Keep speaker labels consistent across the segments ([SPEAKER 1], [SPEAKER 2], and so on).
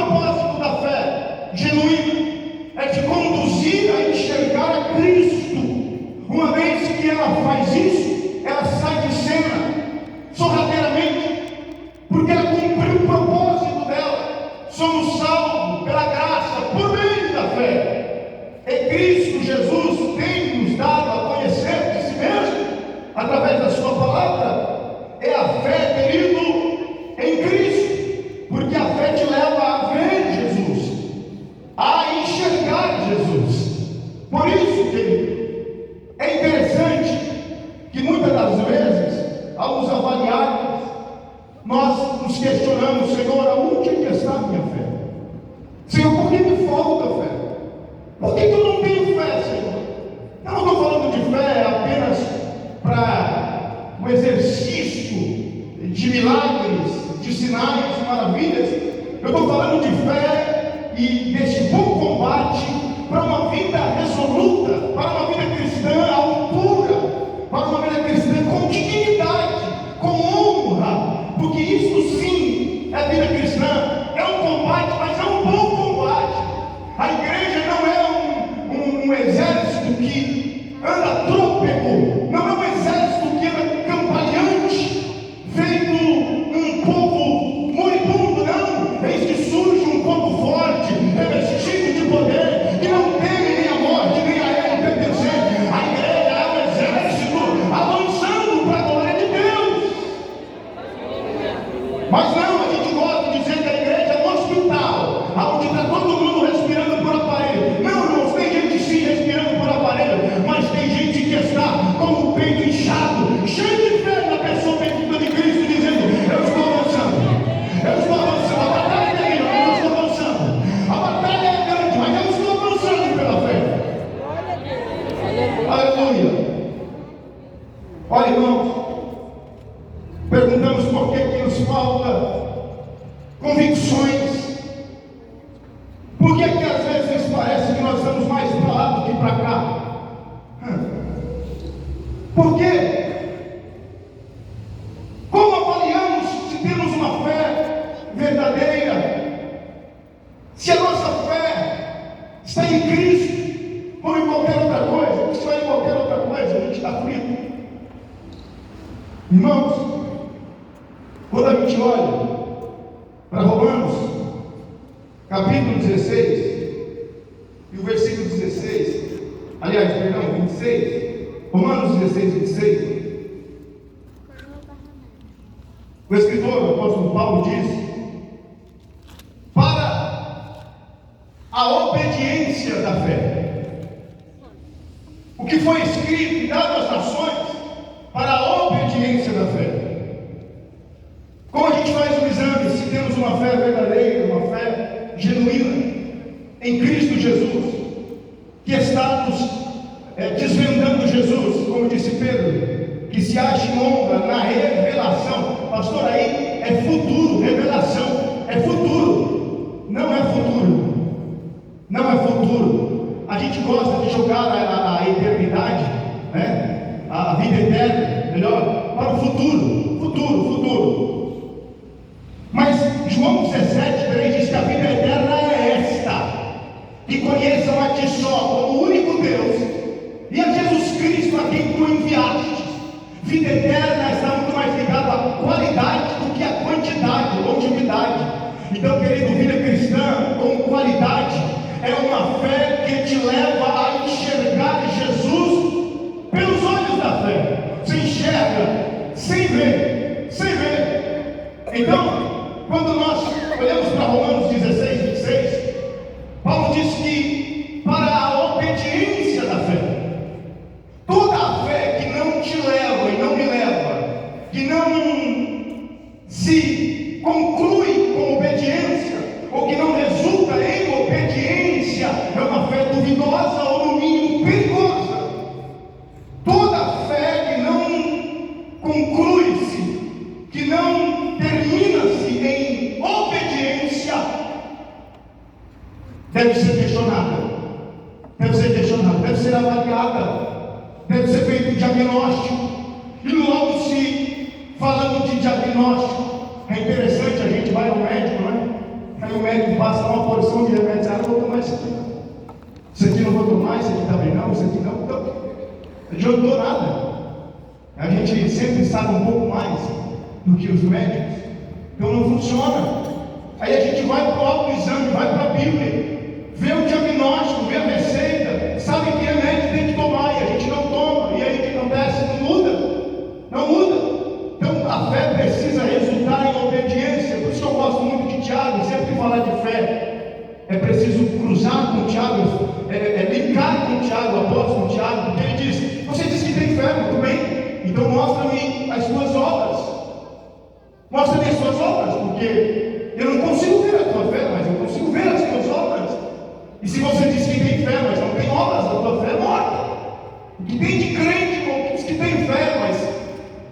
[SPEAKER 1] propósito da fé genuína é te conduzir a enxergar a Cristo. Uma vez que ela faz isso, ela sai de cena sorrateiramente, porque ela cumpriu o propósito dela. Somos salvos pela graça, por meio da fé. E Cristo Jesus tem nos dado a conhecer de si mesmo, através da sua palavra. É a fé, querido, em Cristo, porque a fé te leva a ver Jesus, a enxergar Jesus. Por isso, querido, é interessante que muitas das vezes, ao nos avaliarmos, nós nos questionamos: Senhor, aonde é que está a minha fé? Senhor, por que me falta fé? Por que eu não tenho fé, Senhor? Eu não estou falando de fé apenas para um exercício de milagres, de sinais, de maravilhas. Eu estou falando de fé e desse bom combate para uma vida resoluta, para uma vida cristã à altura, para uma vida cristã com dignidade, com honra, porque isso sim é vida cristã. É um combate, mas é um bom combate. A igreja não é um exército que anda trôpego, não é um exército que anda campalhante, feito um povo moribundo, não. Eis que surge um povo forte, revestido de poder, que não teme nem a morte, nem a ele pertencer. A igreja é um exército avançando para a glória de Deus. Mas não, a gente gosta de dizer que a igreja é um hospital, onde está todo mundo respirando por aparelho. Não, irmãos, tem gente sim respirando por aparelho, mas tem gente que está com o peito inchado, cheio de fé na pessoa bendita de Cristo, dizendo: eu estou avançando, eu estou avançando. A batalha é terrível, mas eu estou avançando. A batalha é grande, mas eu estou avançando pela fé. Aleluia. Olha, irmãos, perguntamos por que nos falta convicções. Por que às vezes parece que nós estamos mais para lá do que para cá? Por quê? Como avaliamos se temos uma fé verdadeira? Se a nossa fé está em Cristo, ou em qualquer outra coisa? Se está em qualquer outra coisa, a gente está frito. Irmãos, quando a gente olha para Romanos, capítulo 16, e o versículo 16, aliás, perdão, 26, Romanos 16, 26, o escritor, o apóstolo Paulo, diz: para a obediência da fé, o que foi escrito e dado às nações, para a obediência da fé. Como a gente faz um exame se temos uma fé verdadeira, uma fé genuína em Cristo Jesus, que está nos desvendando Jesus, como disse Pedro, que se acha em honra na revelação. Pastor, aí é futuro, revelação é futuro, não é futuro, não é futuro. A gente gosta de jogar a eternidade, né? A vida eterna, melhor, para o futuro. Mas João 17:3 diz que a vida eterna é esta: que conheçam a Ti só como o único Deus e a Jesus Cristo a quem Tu enviaste. Vida eterna está muito mais ligada à qualidade do que à quantidade, longevidade. Então, querido, vida cristã com qualidade é uma fé que te leva a enxergar Jesus pelos olhos da fé. Você enxerga sem ver. Então, quando nós olhamos para Romanos 16, 26, Paulo diz que para a obediência da fé, toda a fé que não te leva e não me leva, que não se conclui com obediência, ou que não resulta em obediência, é uma fé duvidosa ou no mínimo perigosa. Toda fé que não conclui-se, que não termina-se em obediência, deve ser questionada, deve ser avaliada, deve ser feito um diagnóstico. E logo, se falando de diagnóstico, é interessante, a gente vai ao médico, né? Aí o médico passa uma porção de remédio, não vou tomar isso aqui não. Isso aqui não vou tomar, isso aqui também não, isso aqui não. Então, não adiantou nada. A gente sempre sabe um pouco mais do que os médicos. Então não funciona. Aí a gente vai para o autoexame, vai para a Bíblia, vê o diagnóstico, vê a receita, sabe que remédio tem que tomar e a gente não toma. E aí o que acontece? Não muda. Não muda. Então a fé precisa resultar em obediência. Por isso que eu gosto muito de Tiago, sempre que falar de fé, é preciso cruzar com Tiago, linkar com Tiago, o apóstolo Tiago, porque ele diz: você diz que tem fé, muito bem, então mostra-me as suas obras. Mostra-me as suas obras, porque eu não consigo ver a tua fé, mas eu consigo ver as tuas obras. E se você diz que tem fé, mas não tem obras, a tua fé é morta. O que tem de crente, irmão, diz que tem fé, mas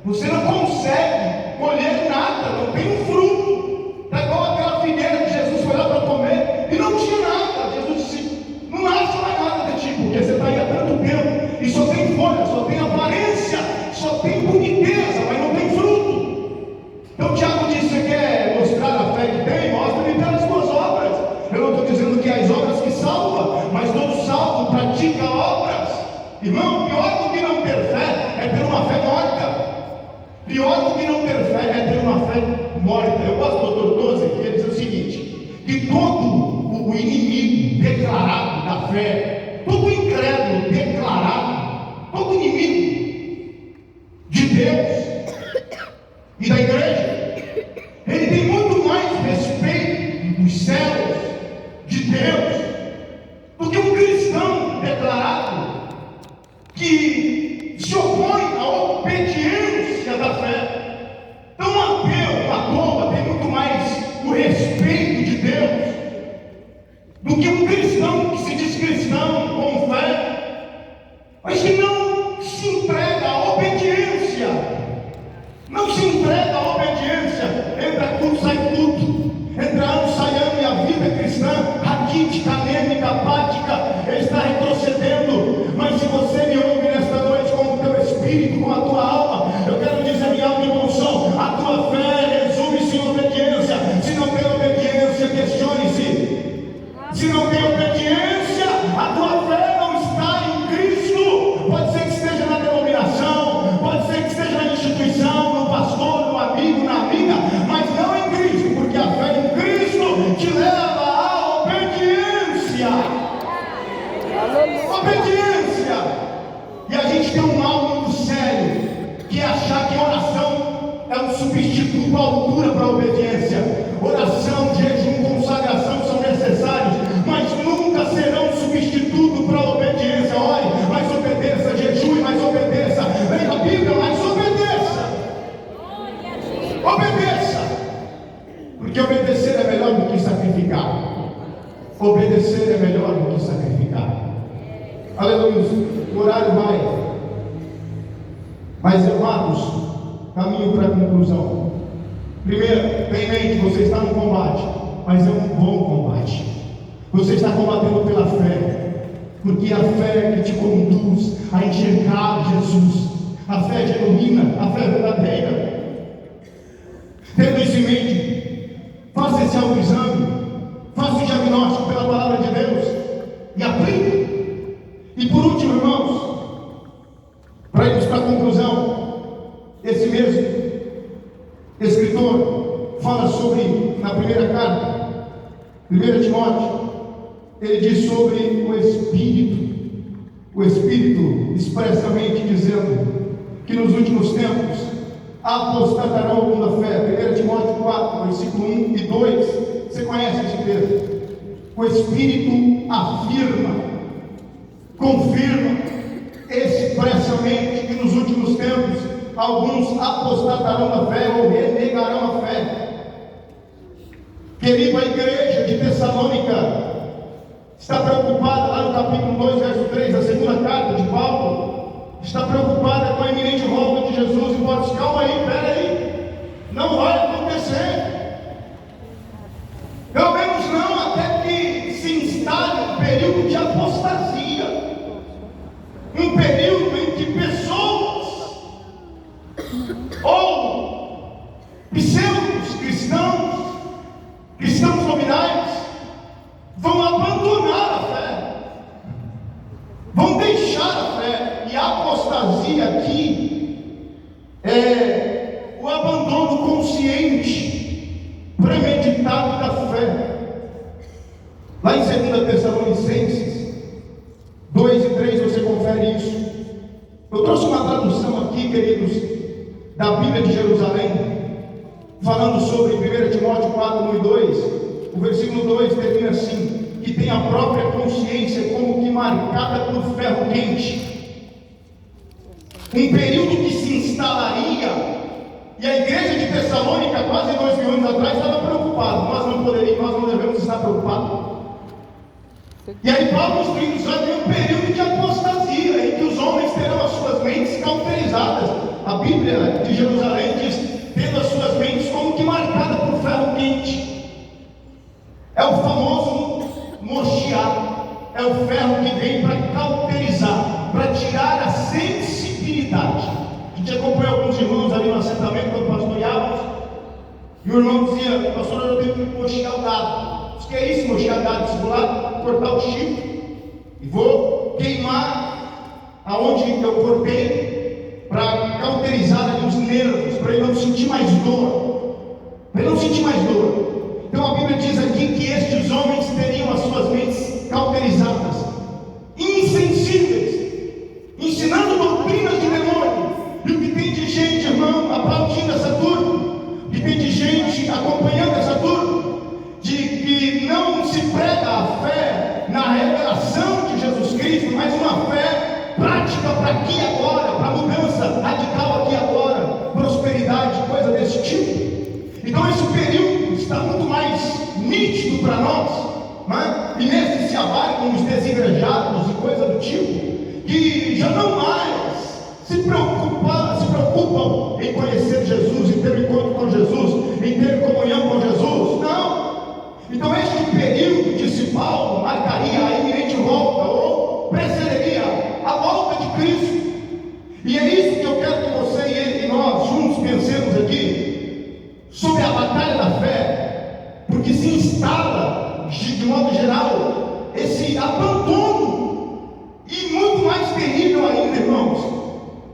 [SPEAKER 1] você não consegue colher nada, não tem um fruto. Está igual aquela figueira que Jesus foi lá para comer e não tinha nada. Jesus disse: não nasce mais nada de ti, porque você está aí há tanto tempo e só tem folha, só tem aparência, só tem boniteza, mas não tem fruto. Então Tiago disse: você quer mostrar a fé que tem? Mostra-me pelas tuas obras. Eu não estou dizendo que é as obras que salvam, mas todo salvo pratica obras. Irmão, pior do que não ter fé é ter uma fé morta. Pior do que não ter fé é ter uma fé morta. Eu gosto do Dr. Tozer, que ele diz o seguinte: que todo o inimigo declarado da fé, todo incrédulo declarado, todo inimigo de Deus e da igreja, ele tem muito mais respeito dos céus, de Deus, do que um cristão declarado que se opõe à obediência da fé. Então um ateu, uma toba, tem muito mais o respeito de Deus do que um cristão que se diz cristão com fé, mas que não se entrega à obediência. Não se entrega à obediência. Entra culto, sai culto. Entra ano, sai ano, e a vida cristã, raquítica, anêmica, apática, está retrocedendo. Mas se você me ouve nesta noite com o teu espírito, com a tua alma, eu quero dizer em alto e bom som: a tua fé resume-se em obediência. Se não tem obediência, questione-se. Se não tem obediência, a tua fé não está em Cristo. Pode ser que esteja na denominação, pode ser que esteja na instituição, no pastor, no amigo, na amiga, mas não em Cristo, porque a fé em Cristo te leva à obediência. Obediência. E a gente tem um mal muito sério, que é achar que oração é um substituto à altura para a obediência. Oração, jejum, consagração são necessários, mas nunca serão substituto para a obediência. Ore, mas obedeça, jejue, mas obedeça, leia a Bíblia, mas obedeça. Obedeça, porque obedecer é melhor do que sacrificar. Obedecer é melhor do que sacrificar. Aleluia. O horário vai, mas amados, caminho para a conclusão. Primeiro, tenha em mente: você está no combate, mas é um bom combate. Você está combatendo pela fé, porque a fé que te conduz a enxergar Jesus, a fé genuína, a fé verdadeira. Tendo isso em mente, faça esse autoexame, faça o diagnóstico pela palavra de Deus e aplique. E por último, irmãos, para irmos para a conclusão, esse mesmo escritor fala sobre, na primeira carta, 1 Timóteo, ele diz sobre o Espírito expressamente dizendo que nos últimos tempos apostatarão algum da fé. 1 Timóteo 4, versículo 1 e 2, você conhece esse texto? O Espírito afirma, confirma expressamente que nos últimos tempos alguns apostatarão da fé ou renegarão a fé. Querido, a igreja de Tessalônica está preocupada, lá no capítulo 2, verso 3, a segunda carta de Paulo, está preocupada com a iminente volta de Jesus. E pode dizer: calma aí, espera aí, não vai acontecer, pelo menos não até que se instale um período de apostasia, um período em que pessoas ou pseudos cristãos, cristãos nominados, nominais, vão abandonar a fé, vão deixar a fé. E a apostasia aqui é o abandono consciente, premeditado da fé. Lá em 2 Tessalonicenses 2:3 você confere isso. Eu trouxe uma tradução aqui, queridos, da Bíblia de Jerusalém, falando sobre 1 Timóteo 4:1-2. O versículo 2 termina assim: que tem a própria consciência como que marcada por ferro quente. Um período que se instalaria, e a igreja de Tessalônica, quase 2000 anos atrás, estava preocupada. Nós não devemos estar preocupados. E aí Paulo nos diz: já tem um período de apostasia, em que os homens terão as suas mentes cauterizadas. A Bíblia de Jerusalém diz: tendo as suas mentes como que marcadas por ferro quente. É o famoso Moshiach, é o ferro que vem para cauterizar, para tirar a sensibilidade. A gente acompanhou alguns irmãos ali no assentamento quando pastoreávamos, e o irmão dizia: pastor, eu tenho que mochiar o gado. Que é isso, mochiar gado? Vou lá cortar o chifre e vou queimar aonde eu cortei, para cauterizar ali os nervos, para ele não sentir mais dor, Então a Bíblia diz aqui que estes homens teriam as suas mentes cauterizadas, insensíveis, ensinando doutrinas de demônio. E o que tem de gente, irmão, aplaudindo essa turma, o que tem de gente acompanhando essa turma, de que não se prega a fé na revelação de Jesus Cristo, mas uma fé prática para aqui e agora, para mudança radical aqui e agora, prosperidade, coisa desse tipo. Então esse período está muito mais nítido para nós, né? E nesse se abarcam os desigrejados e coisa do tipo, que já não mais se preocupam em conhecer Jesus, em ter um encontro com Jesus, em ter comunhão com Jesus. Não. Então este período, disse Paulo, marcaria a iminente volta, ou precederia a volta de Cristo. E é isso que eu quero que você e nós juntos pensemos aqui, sobre a batalha da fé, porque se instala, de modo geral, esse abandono, e muito mais terrível ainda, irmãos,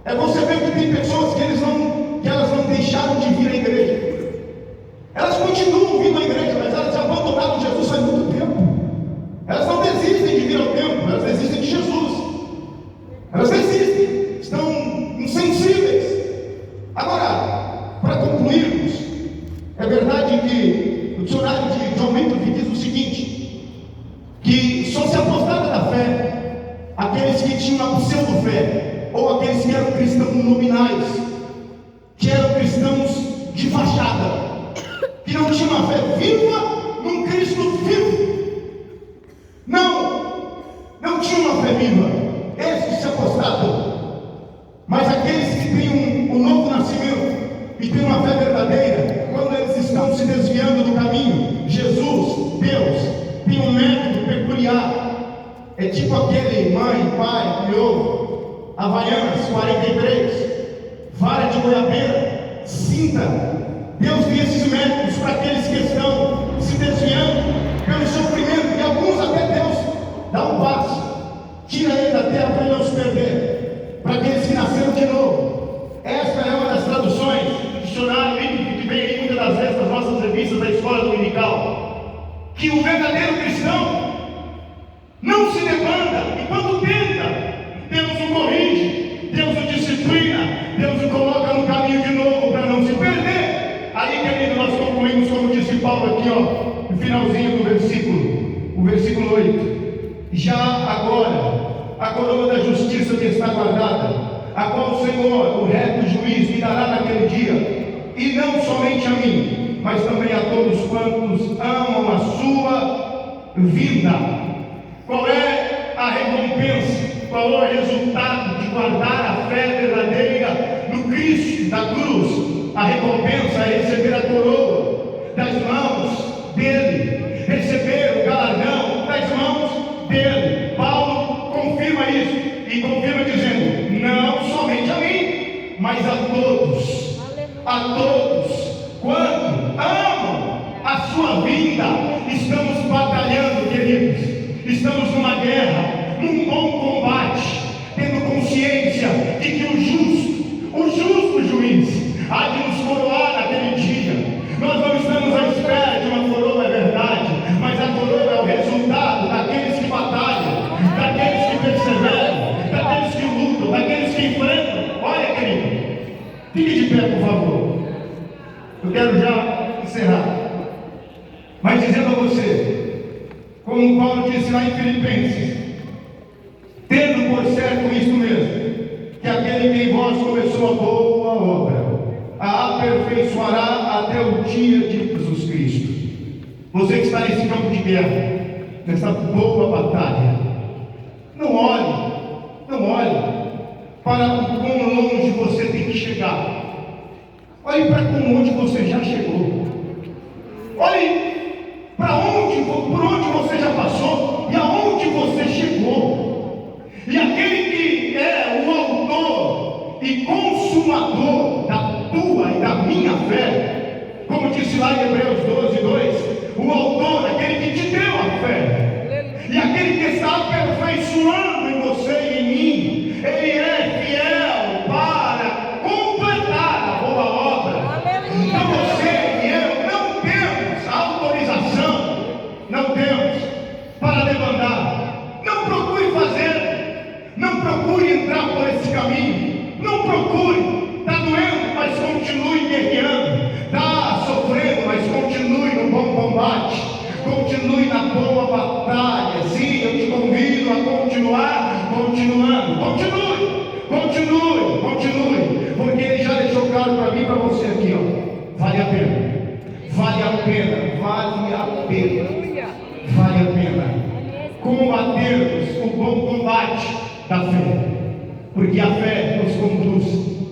[SPEAKER 1] é você ver que tem pessoas que elas não deixaram de vir à igreja. Elas continuam vindo à igreja, mas elas abandonaram Jesus faz muito tempo. Elas não desistem de vir ao templo, elas desistem de Jesus. Elas desistem, estão insensíveis. Agora, para concluirmos, é verdade que o dicionário de John Wycliffe diz o seguinte: que só se apostava da fé aqueles que tinham a pseudo-fé, ou aqueles que eram cristãos nominais, que eram cristãos de fachada, que não tinha uma fé viva num Cristo vivo. Não tinha uma fé viva. Esses se apostatam. Mas aqueles que têm um novo nascimento e têm uma fé verdadeira, quando eles estão se desviando do caminho, Jesus, Deus, tem um método peculiar. É tipo aquele mãe, pai, criou Havaianas 43, vara de goiabeira, cinta. Deus tem esses métodos para aqueles que estão se desviando pelo sofrimento, e alguns até Deus dá um passo, tira ele da terra para ele não se perder, para aqueles que nasceram de novo. Esta é uma das traduções do dicionário que vem aí muitas das vezes nas nossas revistas da escola dominical, que o verdadeiro cristão não se levanta, e quando tenta, Deus o corrige, Deus o disciplina, Deus o coloca no caminho de novo para não se perder. Aí, querido, nós concluímos, como disse Paulo aqui, no finalzinho do versículo, o versículo 8. Já agora, a coroa da justiça me está guardada, a qual o Senhor, o reto juiz, me dará naquele dia, e não somente a mim, mas também a todos quantos amam a sua vinda. Qual é a recompensa? Qual é o resultado de guardar a fé verdadeira no Cristo da cruz? A recompensa é receber a coroa das mãos dele, receber o galardão das mãos dele. Paulo confirma isso, e confirma dizendo: não somente a mim, mas a todos quanto amam a sua vinda. Estamos batalhando, queridos. Estamos numa guerra, num bom combate, tendo consciência de que o justo juiz, há de nos coroar naquele dia. Nós não estamos à espera de uma coroa, é verdade, mas a coroa é o resultado daqueles que batalham, daqueles que perseveram, daqueles que lutam, daqueles que enfrentam. Olha, querido, fique de pé, por favor. Eu quero já encerrar, mas dizendo a você, como Paulo disse lá em Filipenses, tendo por certo isto mesmo, que aquele que em vós começou a boa obra, a aperfeiçoará até o dia de Jesus Cristo. Você que está nesse campo de guerra, nessa boa batalha, não olhe para o quão longe você tem que chegar. Olhe para quão longe você já chegou. Olhe para por onde você já passou e aonde você chegou. E aquele que é o autor e consumador da tua e da minha fé, como disse lá em Hebreus 12:2, o autor, aquele que te deu a fé, e aquele que está aperfeiçoando em você e em mim, ele é fiel para completar a boa obra. Então você e eu não temos autorização, não temos para levantar. Não procure fazer, não procure entrar por esse caminho, não procure. Está doendo, mas continue guerreando. Está sofrendo, mas continue no bom combate. Continue na boa batalha. Sim, eu te convido a continuar continuando. Continue. Porque ele já deixou claro para mim e para você aqui, ó. Vale a pena. Combatermos o bom combate da fé. Porque a fé nos conduz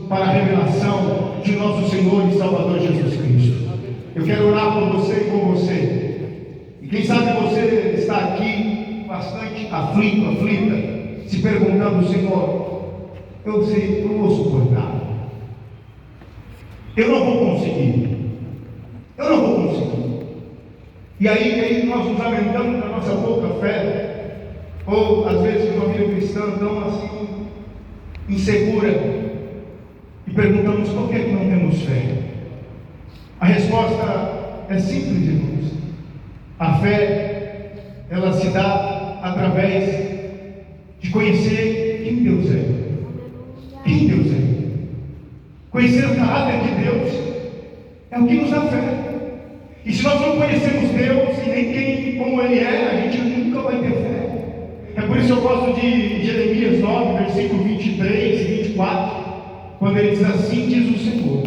[SPEAKER 1] para a revelação de nosso Senhor e Salvador Jesus Cristo. Eu quero orar por você e com você. E quem sabe você está aqui bastante aflita, se perguntando: Senhor, eu sei, eu vou suportar, eu não vou conseguir. E aí nós nos lamentamos da nossa pouca fé, ou às vezes uma vida cristã tão assim insegura, e perguntamos: por que não temos fé? A resposta é simples, irmãos. A fé, ela se dá através de conhecer quem Deus é. Conhecer o caráter de Deus é o que nos dá fé. E se nós não conhecemos Deus e nem quem como Ele é, a gente nunca vai ter fé. É por isso que eu gosto de Jeremias 9, versículo 23 e 24, quando ele diz assim: diz o Senhor,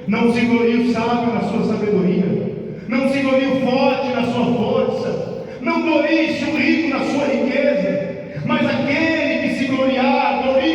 [SPEAKER 1] não se glorie o sábio na sua sabedoria, não se glorie o forte na sua força, não glorie-se o rico na sua riqueza, mas aquele que se gloriar, glorie